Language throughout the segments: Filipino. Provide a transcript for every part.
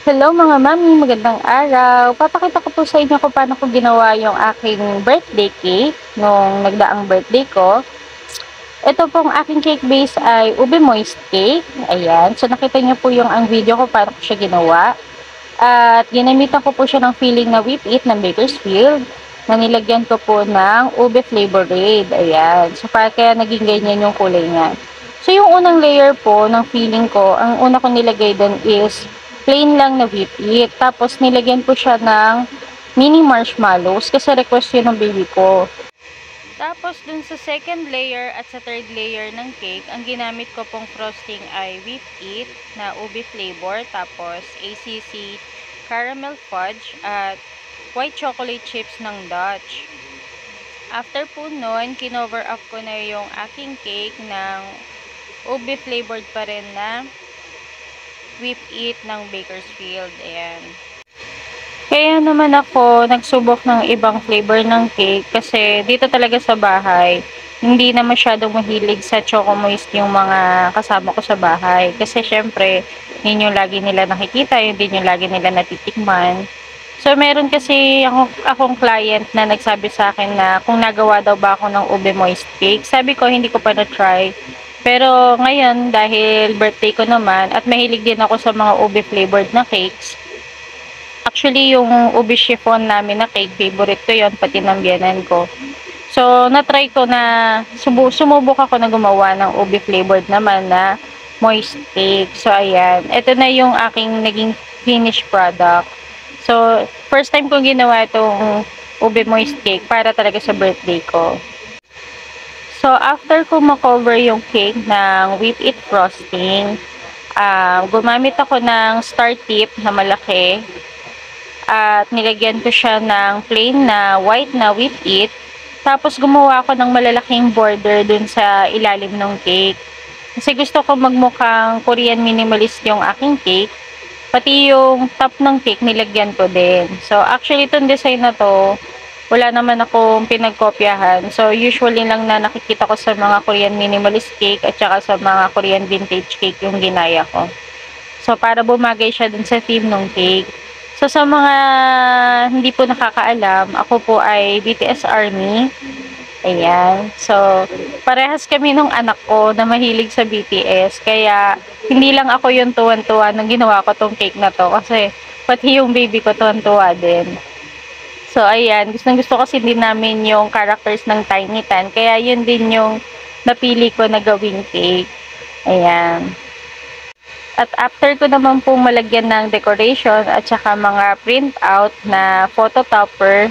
Hello mga mami, magandang araw. Papakita ko po sa inyo kung paano ko ginawa yung aking birthday cake nung nagdaang birthday ko. Ito pong aking cake base ay ube moist cake. Ayan. So nakita niyo po yung ang video ko paano ko siya ginawa. At ginamitan ko po siya ng filling na whip it ng Bakersfield na nilagyan ko po ng ube flavor red. Ayan. So kaya naging ganyan yung kulay niya. So yung unang layer po ng filling ko, ang una ko nilagay doon is plain lang na whip it. Tapos nilagyan ko siya ng mini marshmallows kasi request yun ng baby ko. Tapos dun sa second layer at sa third layer ng cake, ang ginamit ko pong frosting ay whip it na ube flavor, tapos ACC caramel fudge at white chocolate chips ng Dutch. After po nun, kinover up ko na yung aking cake ng ube flavored pa rin na whip it ng Bakersfield. Ayan. Kaya naman ako nagsubok ng ibang flavor ng cake kasi dito talaga sa bahay, hindi na masyadong mahilig sa choco moist yung mga kasama ko sa bahay. Kasi syempre, yun yung lagi nila nakikita, yun din yung lagi nila natitikman. So, meron kasi akong client na nagsabi sa akin na kung nagawa daw ba ako ng ube moist cake. Sabi ko, hindi ko pa na-try. Pero ngayon, dahil birthday ko naman at mahilig din ako sa mga ube flavored na cakes, actually, yung ube chiffon namin na cake, favorite ko yon pati ng biyanan ko. So, na-try ko na, sumubok ako na gumawa ng ube flavored naman na moist cake. So, ayan. Ito na yung aking naging finished product. So, first time kong ginawa itong ube moist cake para talaga sa birthday ko. So, after ko makover yung cake ng whip it frosting, gumamit ako ng star tip na malaki. At nilagyan ko siya ng plain na white na whip it. Tapos gumawa ako ng malalaking border dun sa ilalim ng cake. Kasi gusto ko magmukhang Korean minimalist yung aking cake. Pati yung top ng cake nilagyan ko din. So actually itong design na to, wala naman akong pinagkopyahan. So usually lang na nakikita ko sa mga Korean minimalist cake at saka sa mga Korean vintage cake yung ginaya ko. So para bumagay siya dun sa theme ng cake. So, sa mga hindi po nakakaalam, ako po ay BTS Army. Ayan. So, parehas kami nung anak ko na mahilig sa BTS. Kaya, hindi lang ako yung tuwan-tuwa nung ginawa ko tong cake na to. Kasi, pati yung baby ko tuwan-tuwa din. So, ayan. Gusto kasi din namin yung characters ng Tiny Tan. Kaya, yun din yung napili ko na gawing cake. Ayan. At after ko naman pong malagyan ng decoration at saka mga print out na photo topper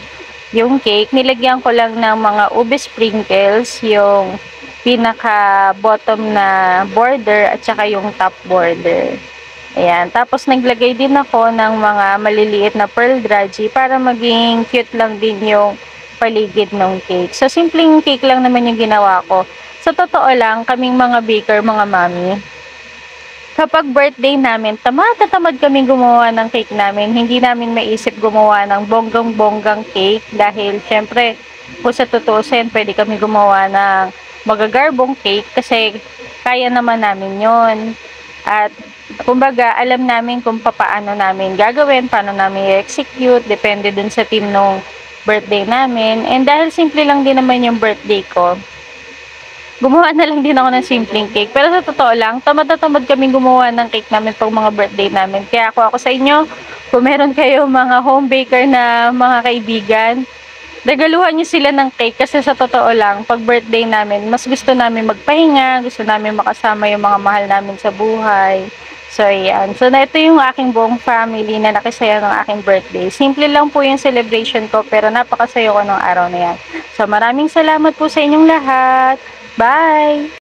yung cake, nilagyan ko lang ng mga ube sprinkles, yung pinaka bottom na border at saka yung top border. Ayan. Tapos naglagay din ako ng mga maliliit na pearl drudgy para maging cute lang din yung paligid ng cake. So, simpleng cake lang naman yung ginawa ko. Sa totoo lang, kaming mga baker, mga mami, kapag birthday namin, tamad kami gumawa ng cake namin. Hindi namin maisip gumawa ng bonggang-bonggang cake dahil syempre, kung sa tutusin, pwede kami gumawa ng magagarbong cake kasi kaya naman namin yon. At kumbaga, alam namin kung paano namin gagawin, paano namin i-execute, depende dun sa team nung birthday namin. And dahil simple lang din naman yung birthday ko, gumawa na lang din ako ng simpleng cake. Pero sa totoo lang, tamad na tamad kaming gumawa ng cake namin pag mga birthday namin. Kaya ako sa inyo, kung meron kayo mga home baker na mga kaibigan, regaluhan nyo sila ng cake. Kasi sa totoo lang, pag birthday namin, mas gusto namin magpahinga, gusto namin makasama yung mga mahal namin sa buhay. So, ayan. So, ito yung aking buong family na nakisaya ng aking birthday. Simple lang po yung celebration ko, pero napakasaya ko ng araw na yan. So, maraming salamat po sa inyong lahat. Bye!